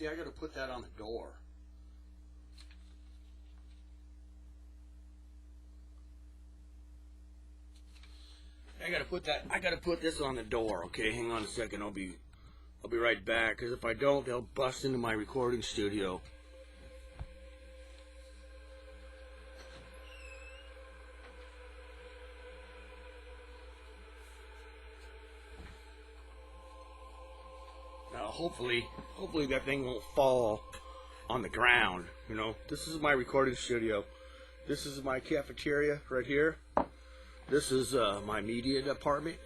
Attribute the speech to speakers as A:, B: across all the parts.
A: See, I got to put that on the door. I gotta put this on the door. Okay, hang on a second. I'll be right back. Because if I don't, they'll bust into my recording studio. Now, hopefully that thing won't fall on the ground. You know, this is my recording studio. This is my cafeteria right here. This is my media department.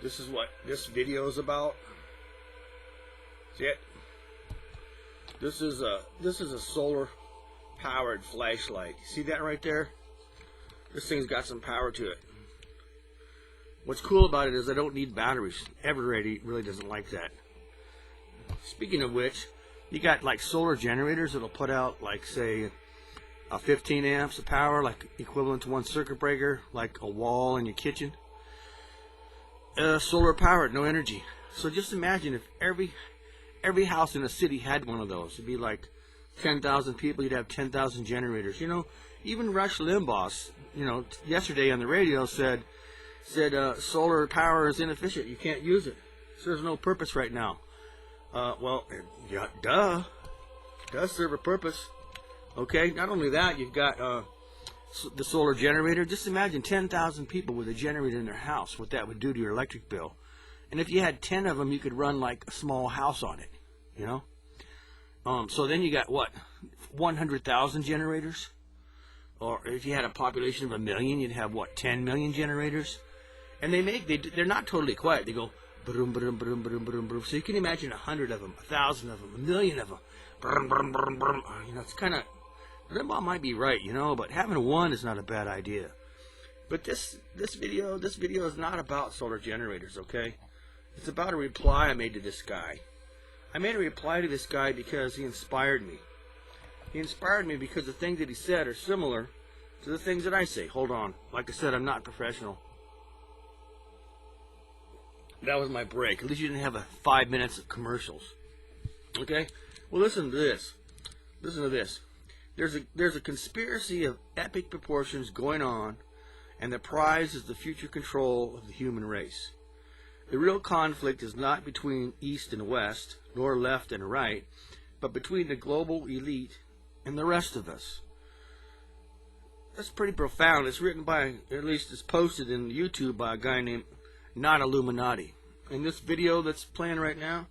A: This is what this video is about. See it? This is a solar powered flashlight. See that right there? This thing's got some power to it. What's cool about it is I don't need batteries. Everybody really doesn't like that. Speaking of which, you got like solar generators that'll put out like, say, 15 amps of power, like equivalent to one circuit breaker, like a wall in your kitchen. Solar powered, no energy. So just imagine if every house in a city had one of those. It'd be like 10,000 people. You'd have 10,000 generators. You know, even Rush Limbaugh, you know, yesterday on the radio said solar power is inefficient. You can't use it. Serves no purpose right now. Well, yeah, duh. It does serve a purpose. Okay, not only that, you've got the solar generator. Just imagine 10,000 people with a generator in their house, what that would do to your electric bill. And if you had 10 of them, you could run like a small house on it, you know? So then you got, what, 100,000 generators? Or if you had a population of 1 million, you'd have, what, 10 million generators? And they're not totally quiet. They go, boom, boom, boom, boom, boom, boom. So you can imagine 100 of them, 1,000 of them, 1 million of them. Brum, brum, brum, brum. You know, it's kind of, Limbaugh might be right, you know, but having one is not a bad idea. But this video is not about solar generators, okay? It's about a reply I made to this guy. I made a reply to this guy because he inspired me. He inspired me because the things that he said are similar to the things that I say. Hold on. Like I said, I'm not professional. That was my break. At least you didn't have 5 minutes of commercials. Okay? Well, listen to this. Listen to this. There's a conspiracy of epic proportions going on, and the prize is the future control of the human race. The real conflict is not between East and West, nor left and right, but between the global elite and the rest of us. That's pretty profound. It's written by, at least it's posted in YouTube by a guy named Not Illuminati. And this video that's playing right now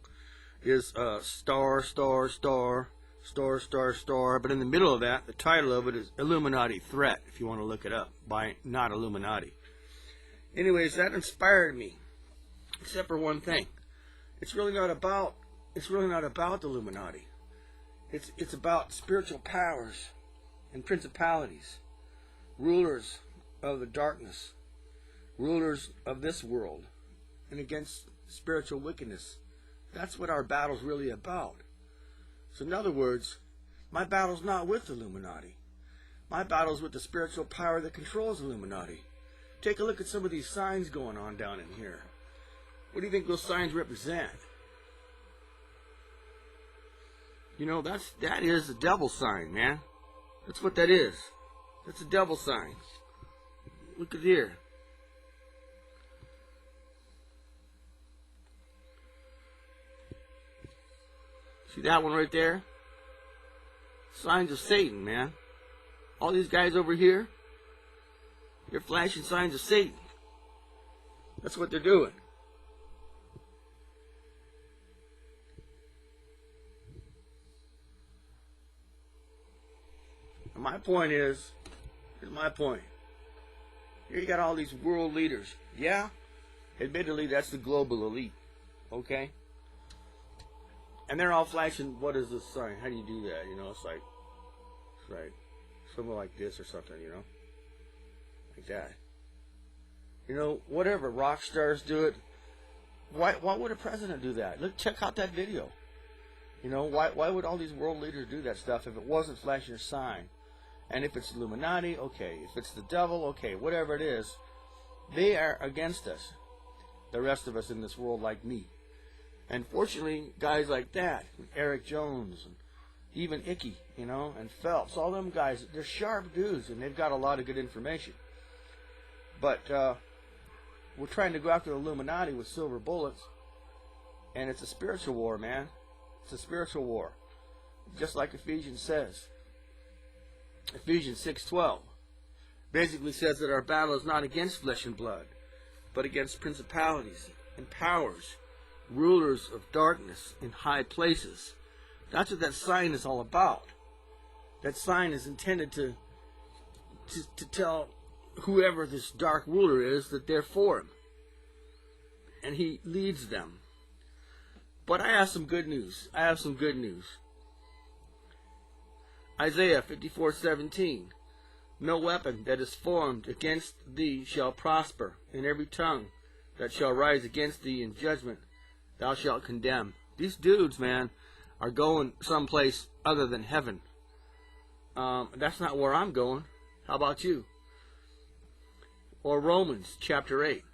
A: is star, star, star, star, star, star. But in the middle of that, the title of it is Illuminati Threat, if you want to look it up, by Not Illuminati. Anyways, that inspired me. Except for one thing. It's really not about the Illuminati. It's about spiritual powers and principalities, rulers of the darkness, rulers of this world, and against spiritual wickedness. That's what our battle's really about. So in other words, my battle's not with the Illuminati. My battle's with the spiritual power that controls the Illuminati. Take a look at some of these signs going on down in here. What do you think those signs represent? You know, that is a devil sign, man. That's what that is. That's a devil sign. Look at here. See that one right there? Signs of Satan, man. All these guys over here, they're flashing signs of Satan. That's what they're doing. And my point is, here's my point. Here you got all these world leaders. Yeah, admittedly, that's the global elite. Okay? And they're all flashing, what is this sign? How do you do that? You know, it's like something like this or something, you know? Like that. You know, whatever, rock stars do it. Why would a president do that? Look, check out that video. You know, why would all these world leaders do that stuff if it wasn't flashing a sign? And if it's Illuminati, okay. If it's the devil, okay. Whatever it is, they are against us. The rest of us in this world like me. And fortunately, guys like that, Eric Jones, and even Icky, and Phelps, all them guys, they're sharp dudes, and they've got a lot of good information. But we're trying to go after the Illuminati with silver bullets, and it's a spiritual war, man. It's a spiritual war, just like Ephesians says. Ephesians 6:12 basically says that our battle is not against flesh and blood, but against principalities and powers, rulers of darkness in high places. That's what that sign is all about. That sign is intended to tell whoever this dark ruler is that they're for him. And he leads them. But I have some good news. Isaiah 54:17. No weapon that is formed against thee shall prosper, and every tongue that shall rise against thee in judgment thou shalt condemn. These dudes, man, are going someplace other than heaven. That's not where I'm going. How about you? Or Romans chapter 8.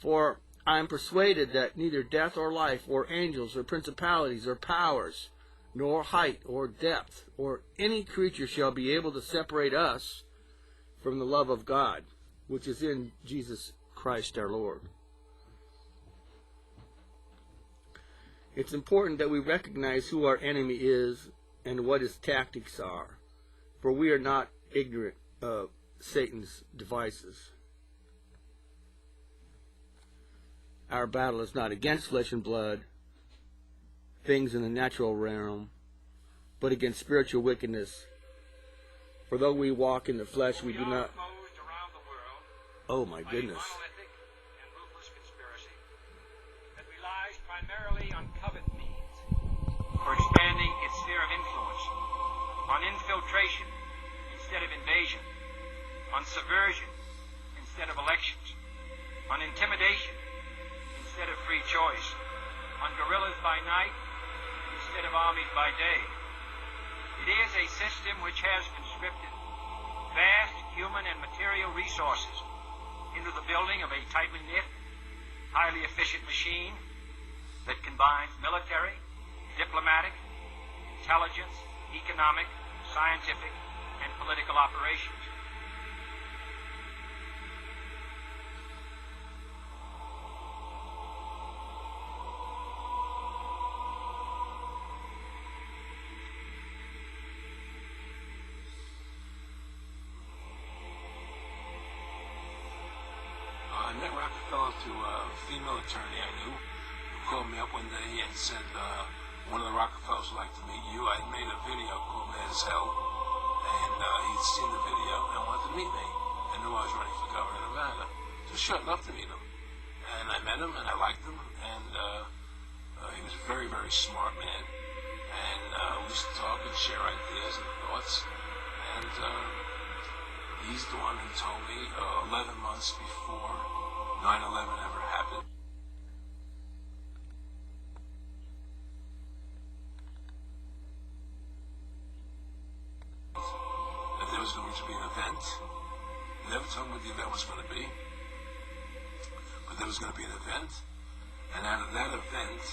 A: For I am persuaded that neither death or life, or angels, or principalities, or powers, nor height, or depth, or any creature shall be able to separate us from the love of God, which is in Jesus Christ our Lord. It's important that we recognize who our enemy is and what his tactics are, for we are not ignorant of Satan's devices. Our battle is not against flesh and blood, things in the natural realm, but against spiritual wickedness. For though we walk in the flesh, we do not... Oh my goodness.
B: Primarily on covet needs, for expanding its sphere of influence, on infiltration instead of invasion, on subversion instead of elections, on intimidation instead of free choice, on guerrillas by night instead of armies by day. It is a system which has conscripted vast human and material resources into the building of a tightly knit, highly efficient machine that combines military, diplomatic, intelligence, economic, scientific, and political operations.
C: I met Rockefeller through a female attorney I knew. Called me up one day and said one of the Rockefellers would like to meet you. I made a video called Mad as Hell, and he'd seen the video and wanted to meet me. I knew I was running for governor of Nevada. So sure, I'd love to meet him. And I met him, and I liked him, and he was a very, very smart man. And we used to talk and share ideas and thoughts. And he's the one who told me 11 months before 9/11 ever happened. There was going to be an event. He never told me what the event was going to be, but there was going to be an event, and out of that event,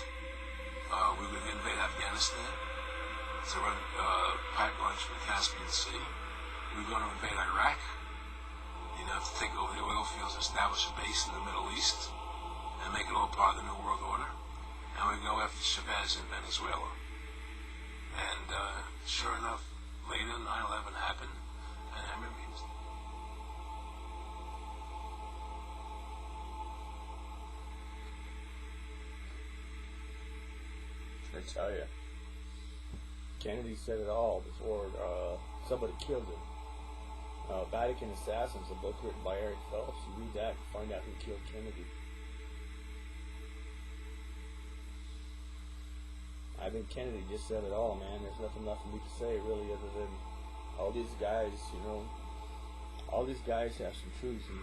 C: we would invade Afghanistan to run pipelines from the Caspian Sea. We were going to invade Iraq, to take over the oil fields, establish a base in the Middle East, and make it all part of the New World Order. And we'd go after Chavez in Venezuela. And sure enough, later 9/11 happened. And I remember he was...
A: I tell you, Kennedy said it all before somebody killed him. Vatican Assassins, a book written by Eric Phelps. You read that and find out who killed Kennedy. I think Kennedy just said it all, man. There's nothing left for me to say, really, other than all these guys, all these guys have some truth, and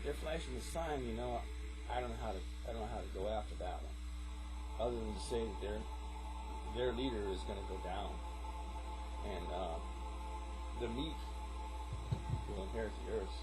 A: they're flashing the sign, I don't know how to go after that one, other than to say that their leader is going to go down, and the Meek will inherit the earth.